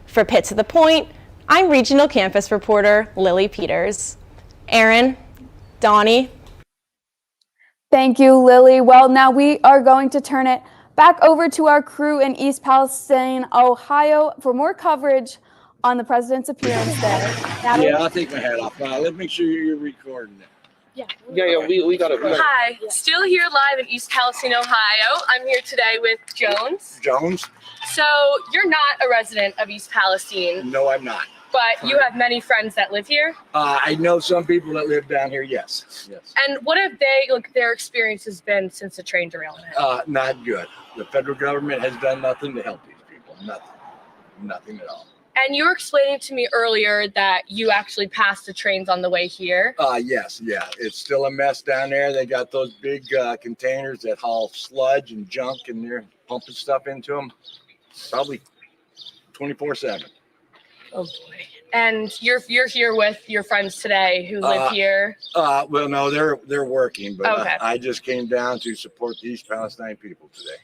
For Pitt to the Point, I'm Regional Campus Reporter Lily Peters. Erin, Donnie. Thank you, Lily. Well, now we are going to turn it back over to our crew in East Palestine, Ohio, for more coverage on the president's appearance there. Yeah, I'll take my hat off. Let's make sure you're recording it. Yeah, we got it. Hi, still here live in East Palestine, Ohio. I'm here today with Jones. So you're not a resident of East Palestine, No, I'm not. but you have many friends that live here. I know some people that live down here, yes. And what have their experiences been since the train derailment? Not good. The federal government has done nothing to help these people. Nothing at all. And you were explaining to me earlier that you actually passed the trains on the way here. Yes, yeah. It's still a mess down there. They got those big containers that haul sludge and junk, and they're pumping stuff into them probably 24/7. Oh boy. And you're here with your friends today who live here? Well, no, they're working, but Okay. I just came down to support the East Palestine people today.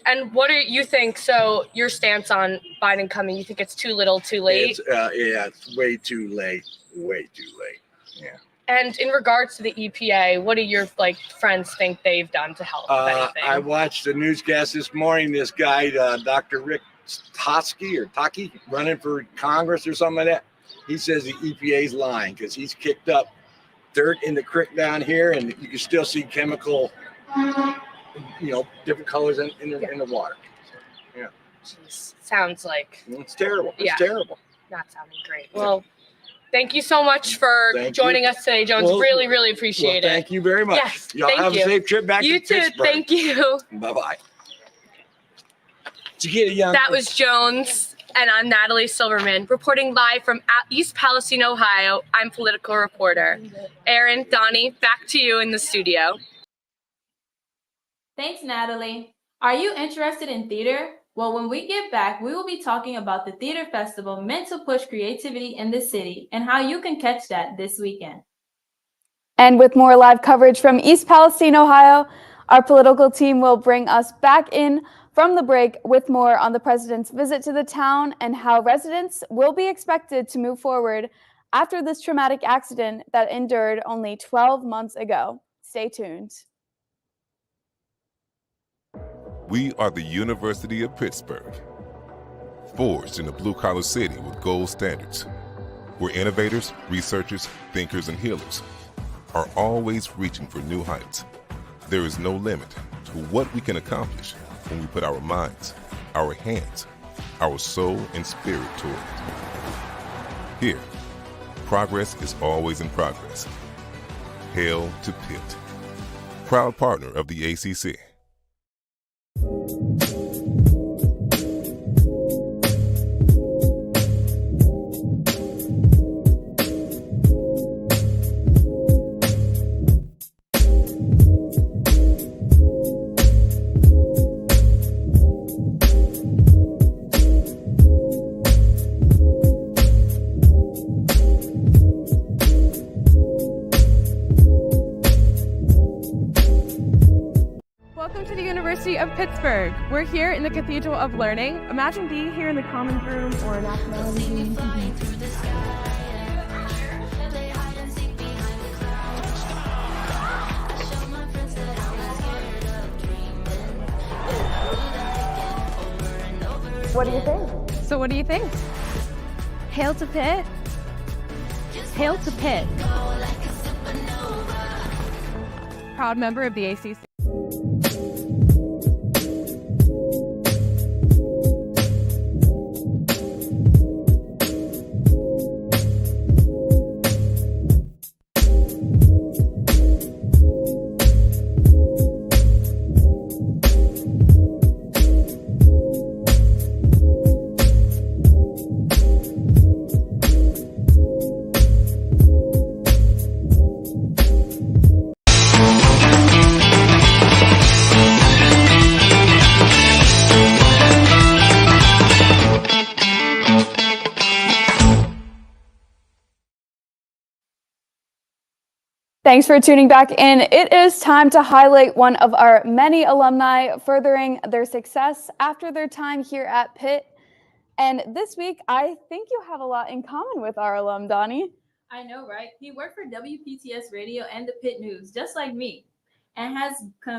And what do you think? So your stance on Biden coming, you think it's too little, too late? It's way too late. Way too late. Yeah. And in regards to the EPA, what do your friends think they've done to help? If anything? I watched the newscast this morning. This guy, Dr. Rick Taki, running for Congress or something like that. He says the EPA's lying because he's kicked up dirt in the creek down here, and you can still see chemical, different colors in the water. Yeah. Jeez, sounds like it's terrible. It's terrible. Not sounding great. Well, thank you so much for joining us today, Jones. Really, really appreciate it. Thank you very much. Yes, Y'all thank have you. a safe trip back You to too. Pittsburgh. Thank you. Bye-bye. Did you get a young? That was Jones, and I'm Natalie Silverman, reporting live from East Palestine, Ohio. I'm political reporter. Erin, Donnie, back to you in the studio. Thanks, Natalie. Are you interested in theater? Well, when we get back, we will be talking about the theater festival meant to push creativity in the city and how you can catch that this weekend. And with more live coverage from East Palestine, Ohio, our political team will bring us back in from the break with more on the president's visit to the town and how residents will be expected to move forward after this traumatic accident that endured only 12 months ago. Stay tuned. We are the University of Pittsburgh, forged in a blue-collar city with gold standards, where innovators, researchers, thinkers, and healers are always reaching for new heights. There is no limit to what we can accomplish when we put our minds, our hands, our soul, and spirit toward it. Here, progress is always in progress. Hail to Pitt, proud partner of the ACC. Welcome to the University of Pittsburgh. We're here in the Cathedral of Learning. Imagine being here in the Commons Room or National Museum. What do you think? So what do you think? Hail to Pitt. Hail to Pitt. Proud member of the ACC. Thanks for tuning back in. It is time to highlight one of our many alumni furthering their success after their time here at Pitt. And this week, I think you have a lot in common with our alum, Donnie. I know, right? He worked for WPTS Radio and the Pitt News, just like me, and has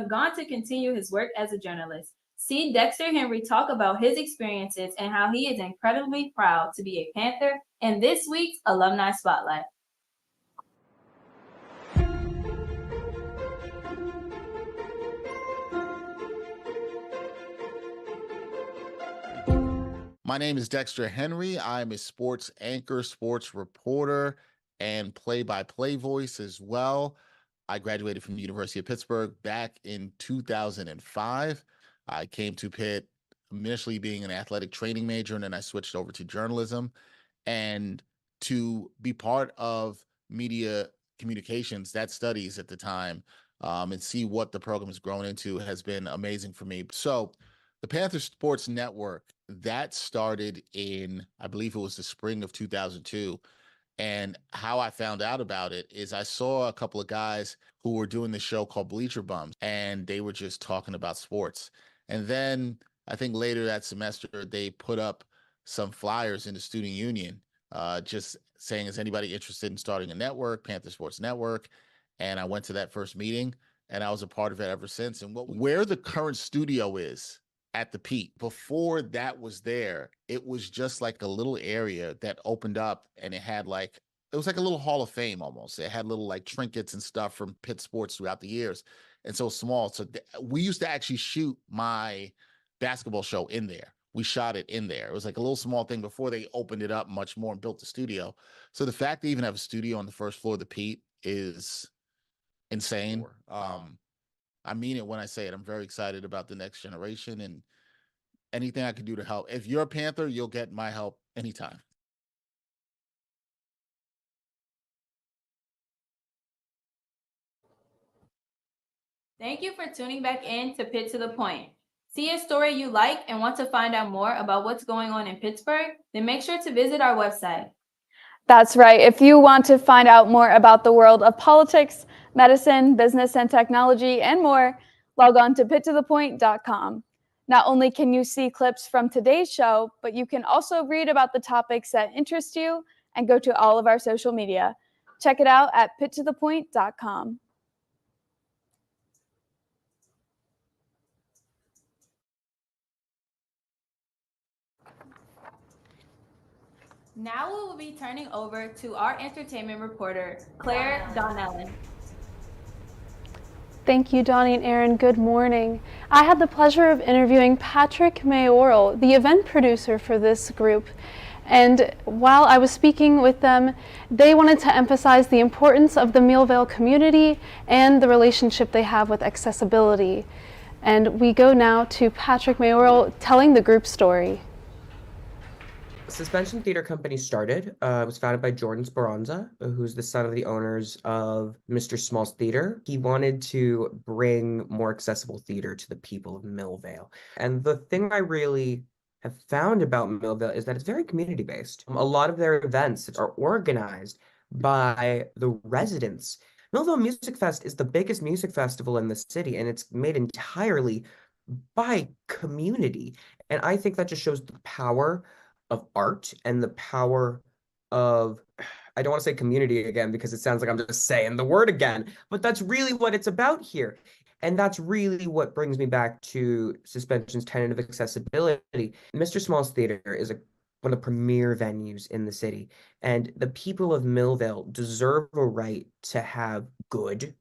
gone to continue his work as a journalist. See Dexter Henry talk about his experiences and how he is incredibly proud to be a Panther in this week's Alumni Spotlight. My name is Dexter Henry. I'm a sports anchor, sports reporter, and play-by-play voice as well. I graduated from the University of Pittsburgh back in 2005. I came to Pitt initially being an athletic training major, and then I switched over to journalism. And to be part of media communications, that studies at the time, and see what the program has grown into has been amazing for me. So the Panther Sports Network, that started in, I believe it was the spring of 2002. And how I found out about it is I saw a couple of guys who were doing this show called Bleacher Bums, and they were just talking about sports. And then I think later that semester, they put up some flyers in the student union, just saying, is anybody interested in starting a network, Panther Sports Network? And I went to that first meeting, and I was a part of it ever since. And where the current studio is at the Peak, before that was there, it was just like a little area that opened up, and it had like, it was like a little Hall of Fame almost. It had little like trinkets and stuff from Pitt sports throughout the years, and so small. So we used to actually shoot my basketball show in there. We shot it in there. It was like a little small thing before they opened it up much more and built the studio. So the fact they even have a studio on the first floor of the Pete is insane. I mean it when I say it. I'm very excited about the next generation and anything I can do to help. If you're a Panther, you'll get my help anytime. Thank you for tuning back in to Pitt to the Point. See a story you like and want to find out more about what's going on in Pittsburgh? Then make sure to visit our website. That's right. If you want to find out more about the world of politics, medicine, business and technology, and more, log on to pittothepoint.com. Not only can you see clips from today's show, but you can also read about the topics that interest you and go to all of our social media. Check it out at pittothepoint.com. Now we will be turning over to our entertainment reporter, Claire Donnellan. Thank you, Donnie and Aaron. Good morning. I had the pleasure of interviewing Patrick Mayoral, the event producer for this group. And while I was speaking with them, they wanted to emphasize the importance of the Millvale community and the relationship they have with accessibility. And we go now to Patrick Mayoral telling the group story. Suspension Theater Company started. It was founded by Jordan Speranza, who's the son of the owners of Mr. Small's Theater. He wanted to bring more accessible theater to the people of Millvale. And the thing I really have found about Millvale is that it's very community-based. A lot of their events are organized by the residents. Millvale Music Fest is the biggest music festival in the city, and it's made entirely by community. And I think that just shows the power of art and the power of, I don't want to say community again because it sounds like I'm just saying the word again, but that's really what it's about here. And that's really what brings me back to Suspension's tenet of accessibility. Mr. Small's Theater is one of the premier venues in the city, and the people of Millvale deserve a right to have good,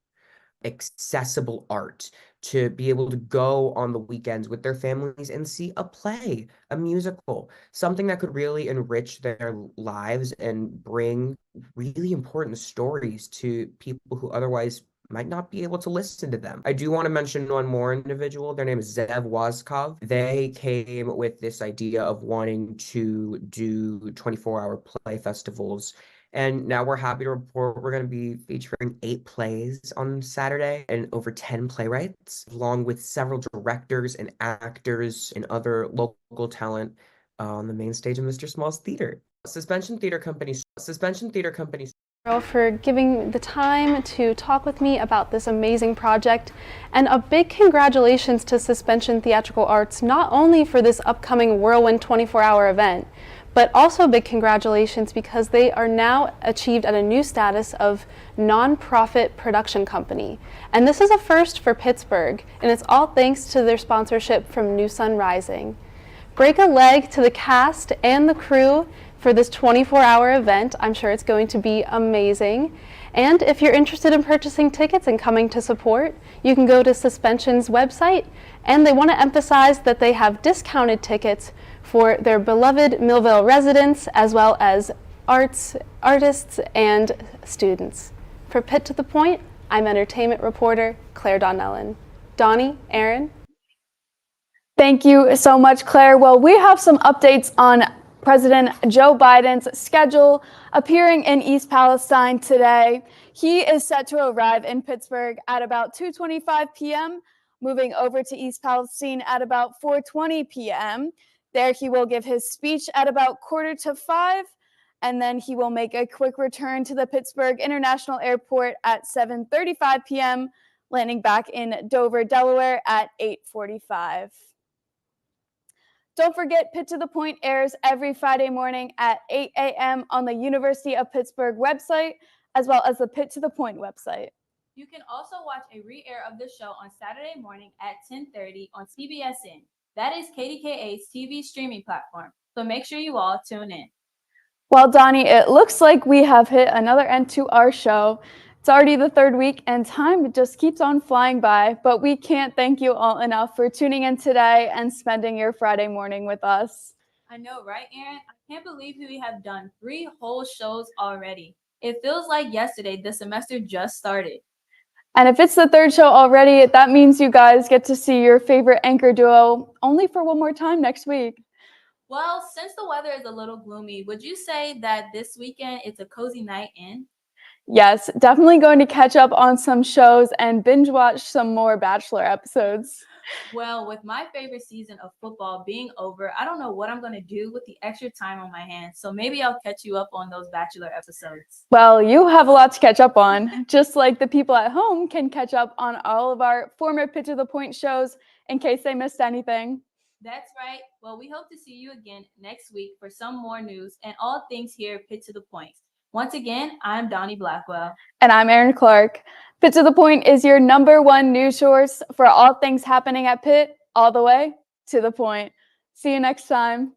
accessible art, to be able to go on the weekends with their families and see a play, a musical, something that could really enrich their lives and bring really important stories to people who otherwise might not be able to listen to them. I do want to mention one more individual. Their name is Zev Wazkov. They came with this idea of wanting to do 24-hour play festivals. And now we're happy to report we're going to be featuring 8 plays on Saturday and over 10 playwrights, along with several directors and actors and other local talent on the main stage of Mr. Small's Theater. Suspension Theater Company For giving the time to talk with me about this amazing project, and a big congratulations to Suspension Theatrical Arts, not only for this upcoming Whirlwind 24-hour event, but also big congratulations because they are now achieved at a new status of nonprofit production company. And this is a first for Pittsburgh, and it's all thanks to their sponsorship from New Sun Rising. Break a leg to the cast and the crew for this 24-hour event. I'm sure it's going to be amazing. And if you're interested in purchasing tickets and coming to support, you can go to Suspension's website, and they want to emphasize that they have discounted tickets for their beloved Millvale residents as well as artists and students. For Pitt to the Point, I'm entertainment reporter Claire Donnellan. Donnie, Aaron. Thank you so much, Claire. Well, we have some updates on President Joe Biden's schedule appearing in East Palestine today. He is set to arrive in Pittsburgh at about 2:25 p.m., moving over to East Palestine at about 4:20 p.m. There he will give his speech at about 4:45, and then he will make a quick return to the Pittsburgh International Airport at 7:35 p.m., landing back in Dover, Delaware at 8:45. Don't forget, Pitt to the Point airs every Friday morning at 8 a.m. on the University of Pittsburgh website, as well as the Pitt to the Point website. You can also watch a re-air of the show on Saturday morning at 10:30 on CBSN. That is KDKA's TV streaming platform, so make sure you all tune in. Well, Donnie, it looks like we have hit another end to our show. It's already the third week, and time just keeps on flying by, but we can't thank you all enough for tuning in today and spending your Friday morning with us. I know, right, Aaron? I can't believe we have done 3 whole shows already. It feels like yesterday the semester just started. And if it's the third show already, that means you guys get to see your favorite anchor duo only for one more time next week. Well, since the weather is a little gloomy, would you say that this weekend it's a cozy night in? Yes, definitely going to catch up on some shows and binge watch some more Bachelor episodes. Well, with my favorite season of football being over, I don't know what I'm going to do with the extra time on my hands. So maybe I'll catch you up on those Bachelor episodes. Well, you have a lot to catch up on, just like the people at home can catch up on all of our former Pitt to the Point shows in case they missed anything. That's right. Well, we hope to see you again next week for some more news and all things here Pitt to the Point. Once again, I'm Donnie Blackwell. And I'm Erin Clark. Pitt to the Point is your #1 news source for all things happening at Pitt, all the way to the point. See you next time.